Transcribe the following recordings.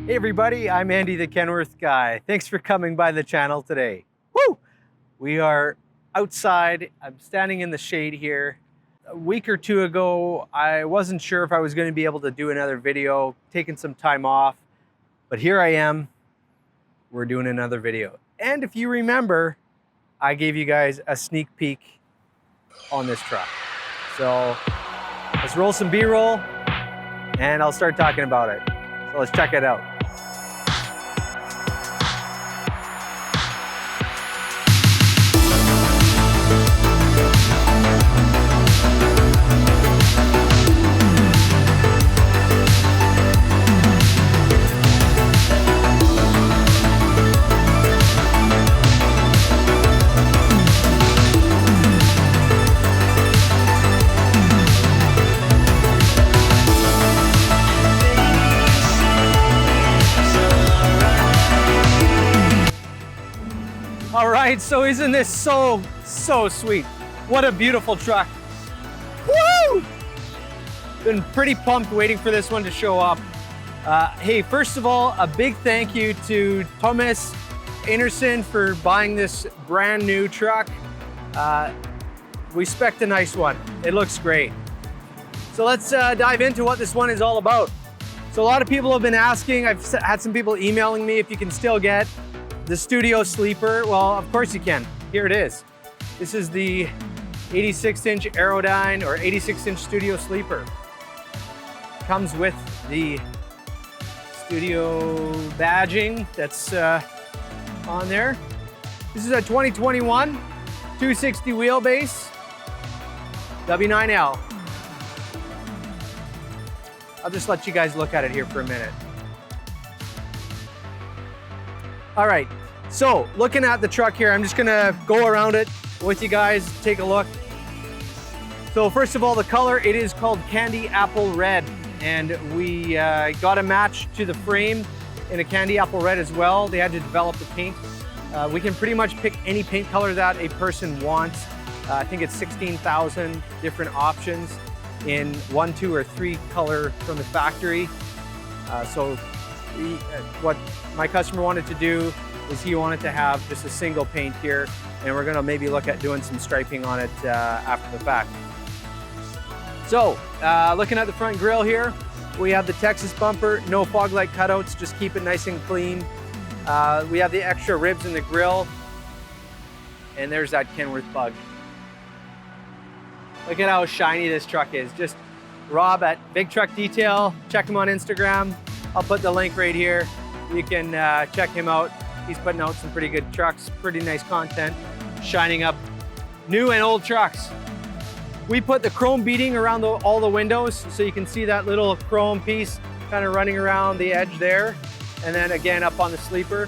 Hey everybody, I'm Andy the Kenworth Guy. Thanks for coming by the channel today. Woo! We are outside. I'm standing in the shade here. A week or two ago, I wasn't sure if I was going to be able to do another video, taking some time off, but here I am. We're doing another video. And if you remember, I gave you guys a sneak peek on this truck. So let's roll some B-roll and I'll start talking about it. So let's check it out. All right, so isn't this so sweet? What a beautiful truck. Woo! Been pretty pumped waiting for this one to show up. Hey, first of all, a big thank you to Thomas Anderson for buying this brand new truck. We spec'd a nice one. It looks great. So let's dive into what this one is all about. So a lot of people have been asking, I've had some people emailing me if you can still get the studio sleeper. Well, of course you can. Here it is. This is the 86-inch Aerodyne or 86-inch studio sleeper. Comes with the studio badging that's on there. This is a 2021 260 wheelbase W9L. I'll just let you guys look at it here for a minute. All right, so looking at the truck here, I'm just gonna go around it with you guys, take a look. So first of all, the color, it is called Candy Apple Red, and we got a match to the frame in a Candy Apple Red as well. They had to develop the paint. We can pretty much pick any paint color that a person wants. I think it's 16,000 different options in 1, 2, or 3 color from the factory. What my customer wanted to do is he wanted to have just a single paint here, and we're gonna maybe look at doing some striping on it after the fact. So, looking at the front grille here, we have the Texas bumper, no fog light cutouts, just keep it nice and clean. We have the extra ribs in the grille, and there's that Kenworth bug. Look at how shiny this truck is. Just Rob at Big Truck Detail, check him on Instagram. I'll put the link right here. You can check him out. He's putting out some pretty good trucks, pretty nice content, shining up new and old trucks. We put the chrome beading around all the windows, so you can see that little chrome piece kind of running around the edge there. And then again, up on the sleeper.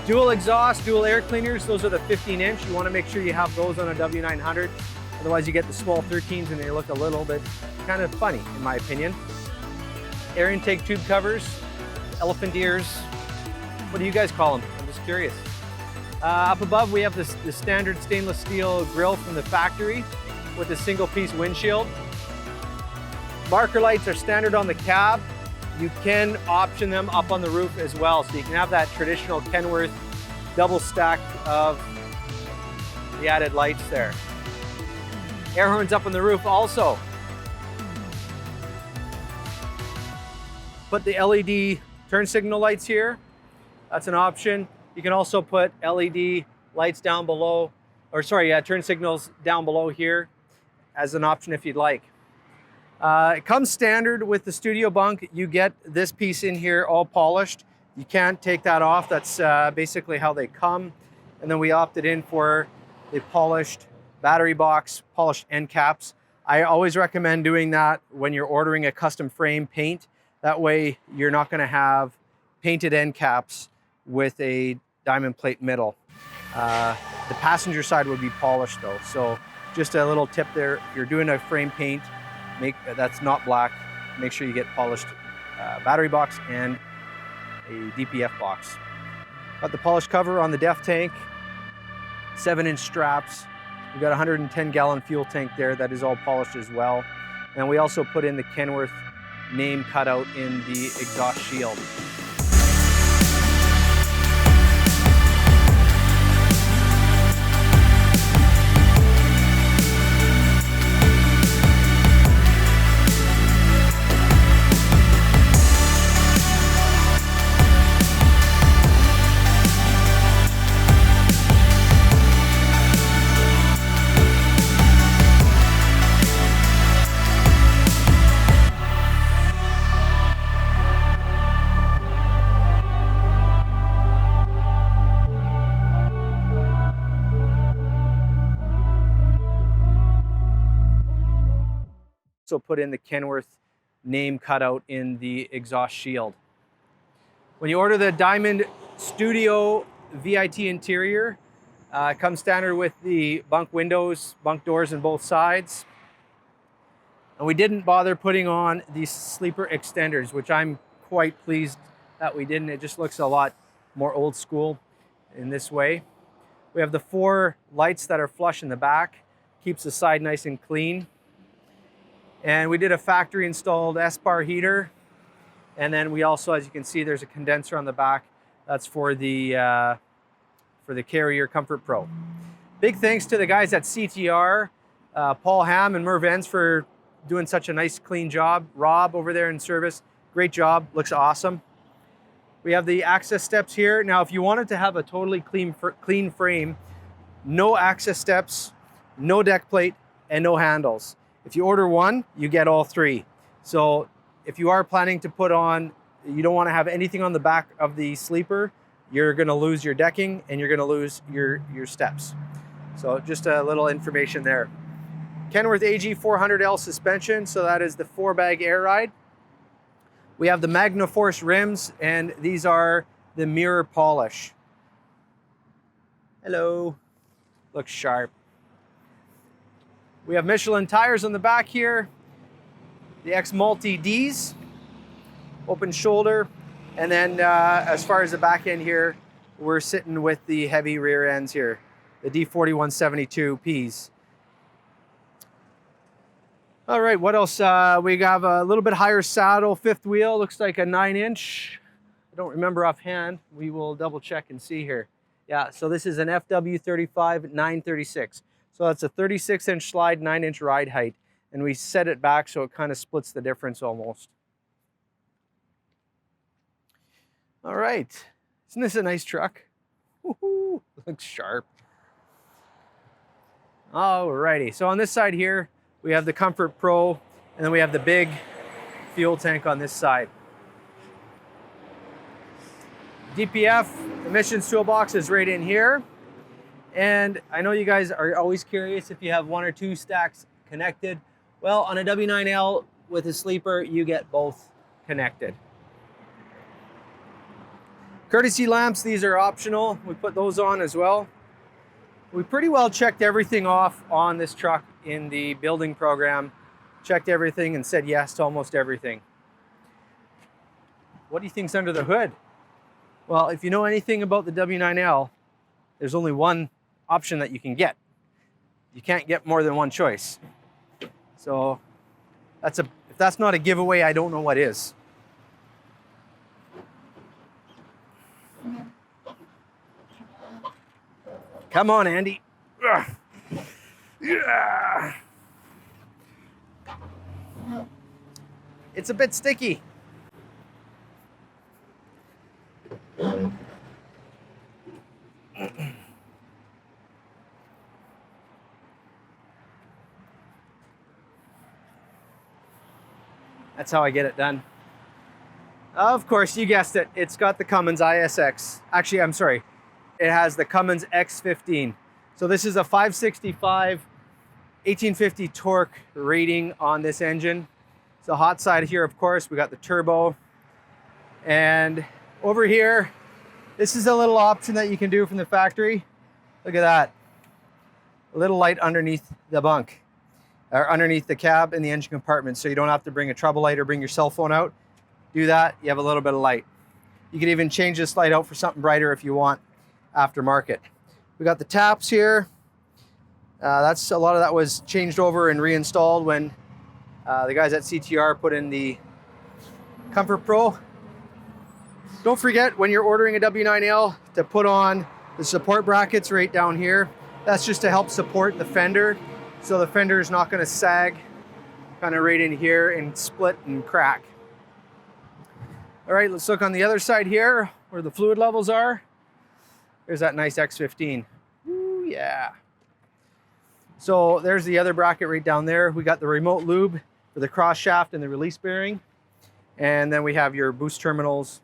Dual exhaust, dual air cleaners. Those are the 15-inch. You want to make sure you have those on a W900. Otherwise you get the small 13s and they look a little bit kind of funny, in my opinion. Air intake tube covers, elephant ears. What do you guys call them? I'm just curious. Up above, we have the standard stainless steel grille from the factory with a single piece windshield. Marker lights are standard on the cab. You can option them up on the roof as well. So you can have that traditional Kenworth double stack of the added lights there. Air horns up on the roof also. Put the LED turn signal lights here. That's an option. You can also put LED lights down below, or sorry, turn signals down below here as an option if you'd like. It comes standard with the studio bunk. You get this piece in here all polished. You can't take that off. That's basically how they come. And then we opted in for the polished battery box, polished end caps. I always recommend doing that when you're ordering a custom frame paint. That way you're not gonna have painted end caps with a diamond plate middle. The passenger side would be polished though. So just a little tip there, if you're doing a frame paint, that's not black, make sure you get polished battery box and a DPF box. Got the polished cover on the def tank, 7-inch straps. We've got a 110-gallon fuel tank there that is all polished as well. And we also put in the Kenworth name cut out in the exhaust shield. Also put in the Kenworth name cutout in the exhaust shield. When you order the Diamond Studio VIT interior, it comes standard with the bunk windows, bunk doors on both sides. And we didn't bother putting on these sleeper extenders, which I'm quite pleased that we didn't. It just looks a lot more old school in this way. We have the 4 lights that are flush in the back, keeps the side nice and clean. And we did a factory installed S-bar heater. And then we also, as you can see, there's a condenser on the back. That's for the Carrier Comfort Pro. Big thanks to the guys at CTR, Paul Ham and Merv Enns for doing such a nice clean job. Rob over there in service, great job, looks awesome. We have the access steps here. Now, if you wanted to have a totally clean frame, no access steps, no deck plate, and no handles. If you order one, you get all 3. So if you are planning to put on, you don't want to have anything on the back of the sleeper, you're going to lose your decking and you're going to lose your steps. So just a little information there. Kenworth AG400L suspension, so that is the 4-bag air ride. We have the MagnaForce rims, and these are the mirror polish. Hello, looks sharp. We have Michelin tires on the back here, the X Multi Ds, open shoulder, and then as far as the back end here, we're sitting with the heavy rear ends here, the D4172Ps. All right, what else? We have a little bit higher saddle, 5th wheel, looks like a 9-inch. I don't remember offhand. We will double check and see here. Yeah, so this is an FW35 936. So that's a 36-inch slide, 9-inch ride height. And we set it back so it kind of splits the difference almost. All right, isn't this a nice truck? Woohoo, looks sharp. All righty, so on this side here, we have the Comfort Pro, and then we have the big fuel tank on this side. DPF emissions toolbox is right in here. And I know you guys are always curious if you have 1 or 2 stacks connected. Well, on a W9L with a sleeper, you get both connected. Courtesy lamps, these are optional. We put those on as well. We pretty well checked everything off on this truck in the building program. Checked everything and said yes to almost everything. What do you think's under the hood? Well, if you know anything about the W9L, there's only one option that you can get. You can't get more than one choice. So if that's not a giveaway, I don't know what is. Come on, Andy. Ugh. Yeah. It's a bit sticky. That's how I get it done. Of course, you guessed it. It's got the Cummins ISX. Actually, I'm sorry. It has the Cummins X15. So this is a 565, 1850 torque rating on this engine. It's the hot side here, of course. We got the turbo. And over here, this is a little option that you can do from the factory. Look at that. A little light underneath the bunk, or underneath the cab in the engine compartment, so you don't have to bring a trouble light or bring your cell phone out. Do that, you have a little bit of light. You can even change this light out for something brighter if you want aftermarket. We got the taps here. That's a lot of that was changed over and reinstalled when the guys at CTR put in the Comfort Pro. Don't forget when you're ordering a W9L to put on the support brackets right down here. That's just to help support the fender, so the fender is not going to sag kind of right in here and split and crack. All right, let's look on the other side here where the fluid levels are. There's that nice X15. Ooh, yeah. So there's the other bracket right down there. We got the remote lube for the cross shaft and the release bearing. And then we have your boost terminals,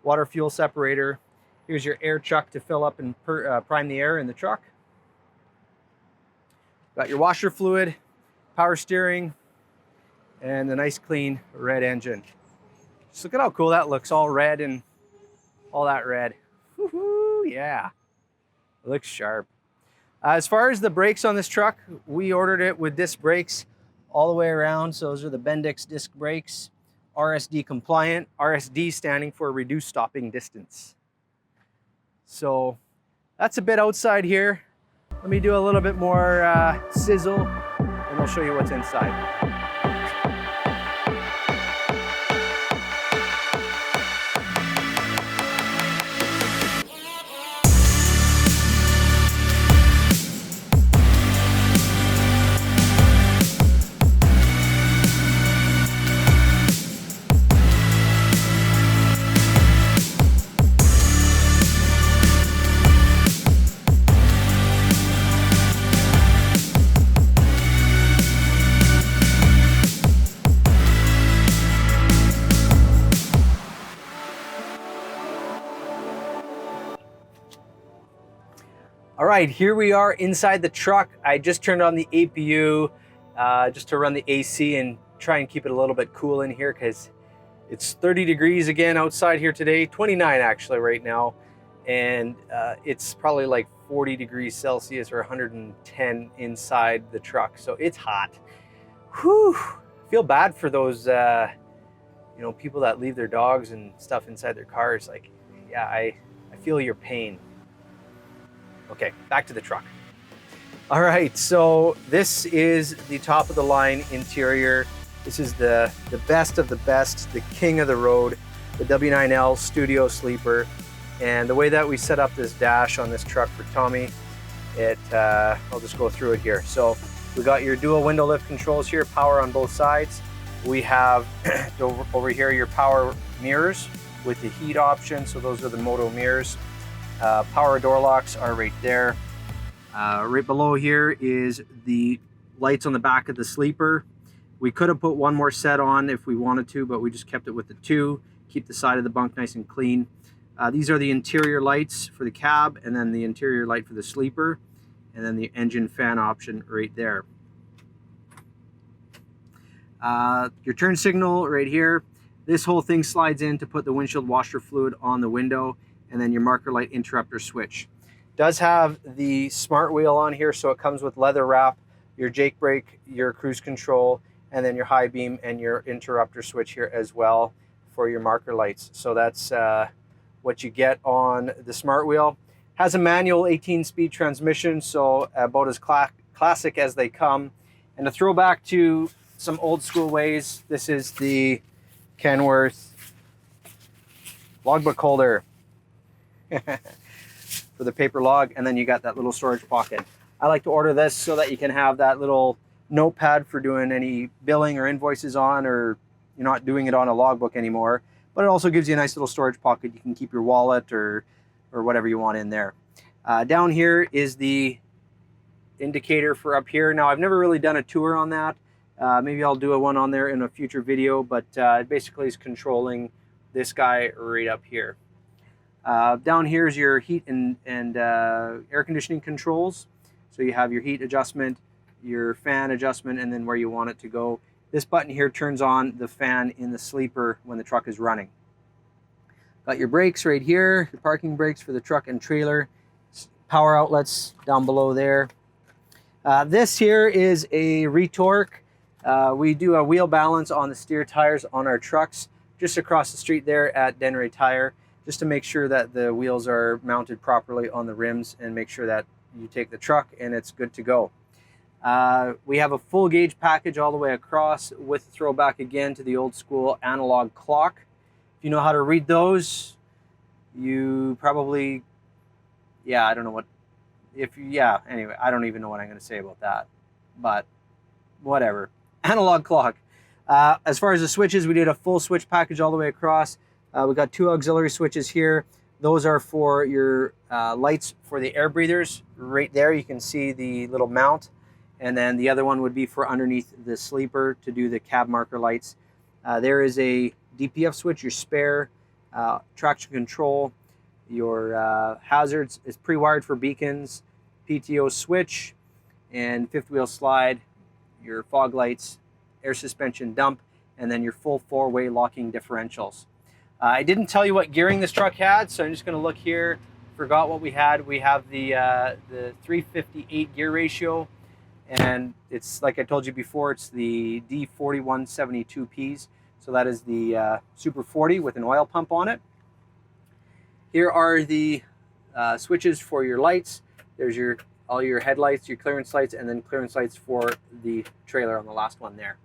water fuel separator. Here's your air chuck to fill up and prime the air in the truck. Got your washer fluid, power steering, and the nice clean red engine. Just look at how cool that looks, all red and all that red. Woohoo, yeah, it looks sharp. As far as the brakes on this truck, we ordered it with disc brakes all the way around. So those are the Bendix disc brakes, RSD compliant, RSD standing for reduced stopping distance. So that's a bit outside here. Let me do a little bit more sizzle and we'll show you what's inside. All right, here we are inside the truck. I just turned on the APU just to run the AC and try and keep it a little bit cool in here because it's 30 degrees again outside here today, 29 actually right now. And it's probably like 40 degrees Celsius or 110 inside the truck. So it's hot. Whew, feel bad for those, you know, people that leave their dogs and stuff inside their cars. Like, yeah, I feel your pain. Okay, back to the truck. All right, so this is the top of the line interior. This is the best of the best, the king of the road, the W9L Studio Sleeper. And the way that we set up this dash on this truck for Tommy, I'll just go through it here. So we got your dual window lift controls here, power on both sides. We have over here your power mirrors with the heat option. So those are the Moto mirrors. Power door locks are right there. Right below here is the lights on the back of the sleeper. We could have put one more set on if we wanted to, but we just kept it with the two. Keep the side of the bunk nice and clean. These are the interior lights for the cab, and then the interior light for the sleeper, and then the engine fan option right there. Your turn signal right here. This whole thing slides in to put the windshield washer fluid on the window, and then your marker light interrupter switch. Does have the smart wheel on here, so it comes with leather wrap, your Jake brake, your cruise control, and then your high beam and your interrupter switch here as well for your marker lights. So that's what you get on the smart wheel. Has a manual 18-speed transmission, so about as classic as they come. And to throw back to some old school ways, this is the Kenworth logbook holder for the paper log, and then you got that little storage pocket. I like to order this so that you can have that little notepad for doing any billing or invoices on, or you're not doing it on a logbook anymore. But it also gives you a nice little storage pocket. You can keep your wallet or whatever you want in there. Down here is the indicator for up here. Now, I've never really done a tour on that. Maybe I'll do one on there in a future video, but it basically is controlling this guy right up here. Down here is your heat and air conditioning controls. So you have your heat adjustment, your fan adjustment, and then where you want it to go. This button here turns on the fan in the sleeper when the truck is running. Got your brakes right here, your parking brakes for the truck and trailer. Power outlets down below there. This here is a retorque. We do a wheel balance on the steer tires on our trucks just across the street there at Denray Tire, just to make sure that the wheels are mounted properly on the rims and make sure that you take the truck and it's good to go. We have a full gauge package all the way across with throwback again to the old school analog clock. If you know how to read those, you probably, yeah, I don't know what, yeah, anyway, I don't even know what I'm going to say about that, but whatever. Analog clock. As far as the switches, we did a full switch package all the way across. We got 2 auxiliary switches here. Those are for your lights for the air breathers. Right there, you can see the little mount. And then the other one would be for underneath the sleeper to do the cab marker lights. There is a DPF switch, your spare, traction control, your hazards is pre-wired for beacons, PTO switch, and fifth wheel slide, your fog lights, air suspension dump, and then your full 4-way locking differentials. I didn't tell you what gearing this truck had, so I'm just going to look here. Forgot what we had. We have the 358 gear ratio, and it's like I told you before, it's the D4172Ps. So that is the Super 40 with an oil pump on it. Here are the switches for your lights. There's all your headlights, your clearance lights, and then clearance lights for the trailer on the last one there.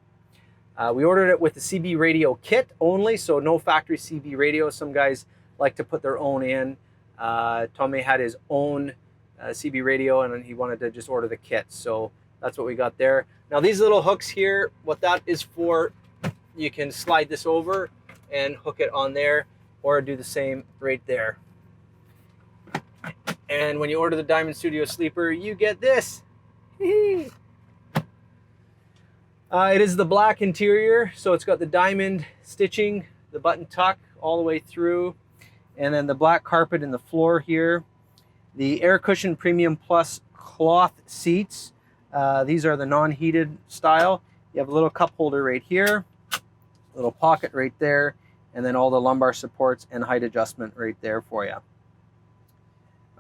We ordered it with the CB radio kit only, so no factory CB radio. Some guys like to put their own in. Tommy had his own CB radio, and he wanted to just order the kit, so that's what we got there. Now these little hooks here, what that is for, you can slide this over and hook it on there, or do the same right there. And when you order the Diamond Studio Sleeper, you get this. It is the black interior, so it's got the diamond stitching, the button tuck all the way through, and then the black carpet in the floor here. The Air Cushion Premium Plus cloth seats. These are the non-heated style. You have a little cup holder right here, little pocket right there, and then all the lumbar supports and height adjustment right there for you.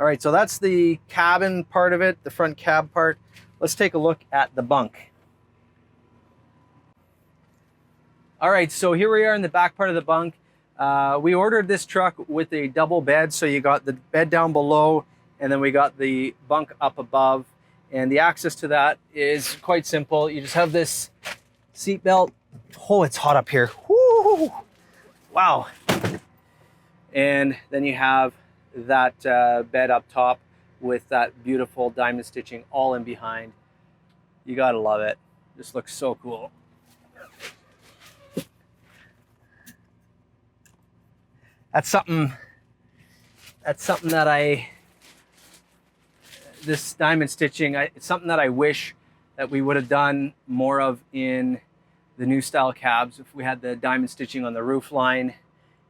All right, so that's the cabin part of it, the front cab part. Let's take a look at the bunk. All right, so here we are in the back part of the bunk. We ordered this truck with a double bed, so you got the bed down below, and then we got the bunk up above. And the access to that is quite simple. You just have this seat belt. Oh, it's hot up here. Woo! Wow. And then you have that bed up top with that beautiful diamond stitching all in behind. You gotta love it. This looks so cool. That's something that this diamond stitching, it's something that I wish that we would have done more of in the new style cabs. If we had the diamond stitching on the roof line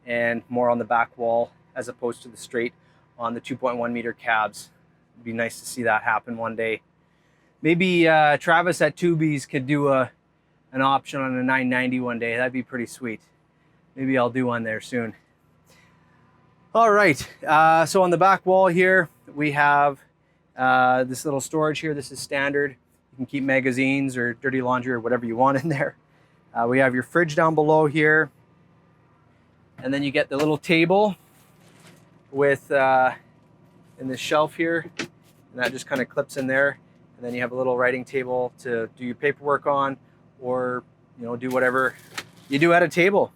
and more on the back wall, as opposed to the straight on the 2.1 meter cabs. It'd be nice to see that happen one day. Maybe Travis at Tubies could do an option on a 990 one day. That'd be pretty sweet. Maybe I'll do one there soon. All right, so on the back wall here, we have this little storage here. This is standard. You can keep magazines or dirty laundry or whatever you want in there. We have your fridge down below here. And then you get the little table with in this shelf here, and that just kind of clips in there. And then you have a little writing table to do your paperwork on, or do whatever you do at a table.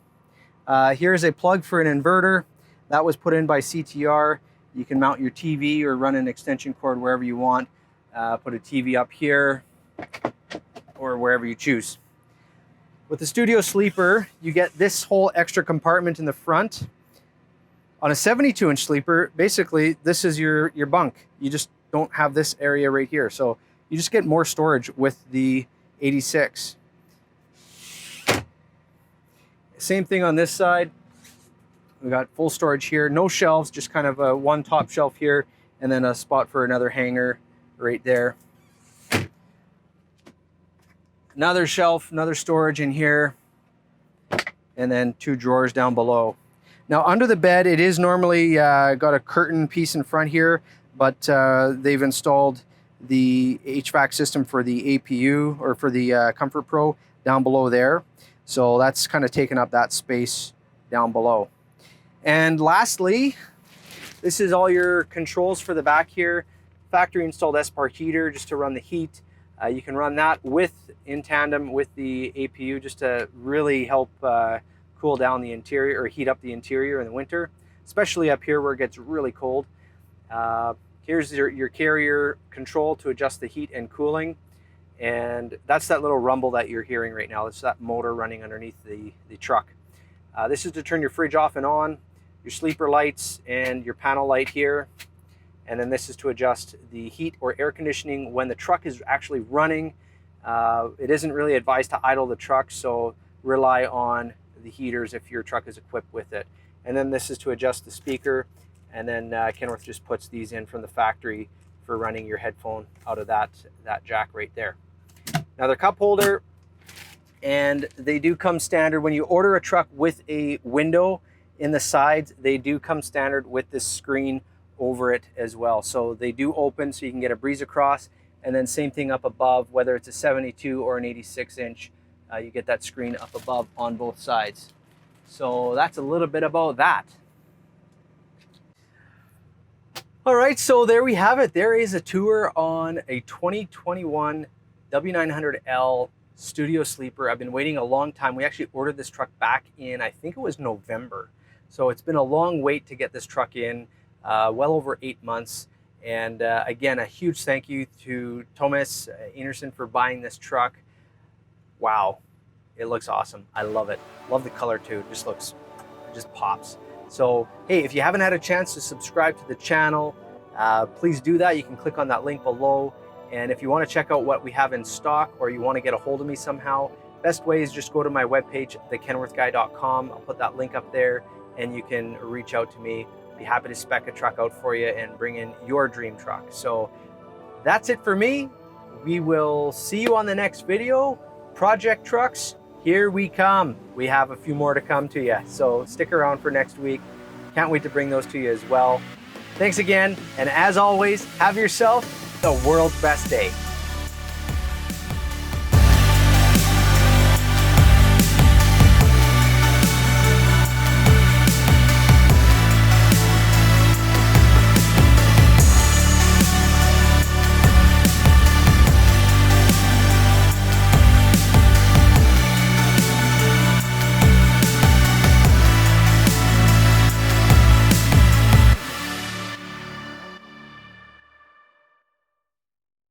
Here's a plug for an inverter that was put in by CTR. You can mount your TV or run an extension cord wherever you want. Put a TV up here or wherever you choose. With the Studio Sleeper, you get this whole extra compartment in the front. On a 72-inch sleeper, basically, this is your bunk. You just don't have this area right here. So you just get more storage with the 86. Same thing on this side. We got full storage here. No shelves, just kind of a one top shelf here, and then a spot for another hanger right there. Another shelf, another storage in here, and then 2 drawers down below. Now under the bed, it is normally got a curtain piece in front here, but they've installed the HVAC system for the APU, or for the Comfort Pro, down below there. So that's kind of taken up that space down below. And lastly, this is all your controls for the back here. Factory installed SPAR heater just to run the heat. You can run that in tandem with the APU just to really help cool down the interior or heat up the interior in the winter, especially up here where it gets really cold. Here's your carrier control to adjust the heat and cooling. And that's that little rumble that you're hearing right now. It's that motor running underneath the truck. This is to turn your fridge off and on, your sleeper lights and your panel light here. And then this is to adjust the heat or air conditioning when the truck is actually running. It isn't really advised to idle the truck, so rely on the heaters if your truck is equipped with it. And then this is to adjust the speaker. And then Kenworth just puts these in from the factory for running your headphone out of that jack right there. Now they're cup holder, and they do come standard. When you order a truck with a window in the sides, they do come standard with this screen over it as well. So they do open so you can get a breeze across, and then same thing up above, whether it's a 72 or an 86 inch, you get that screen up above on both sides. So that's a little bit about that. All right, so there we have it. There is a tour on a 2021 W900L studio sleeper. I've been waiting a long time. We actually ordered this truck back in, I think it was November. So it's been a long wait to get this truck in, well over 8 months. And again, a huge thank you to Thomas Enerson for buying this truck. Wow, it looks awesome. I love it. Love the color too. It just pops. So, hey, if you haven't had a chance to subscribe to the channel, please do that. You can click on that link below. And if you want to check out what we have in stock, or you want to get a hold of me somehow, best way is just go to my webpage, thekenworthguy.com. I'll put that link up there, and you can reach out to me. Be happy to spec a truck out for you and bring in your dream truck. So that's it for me. We will see you on the next video. Project trucks, here we come. We have a few more to come to you, so stick around for next week. Can't wait to bring those to you as well. Thanks again, and as always, have yourself the world's best day.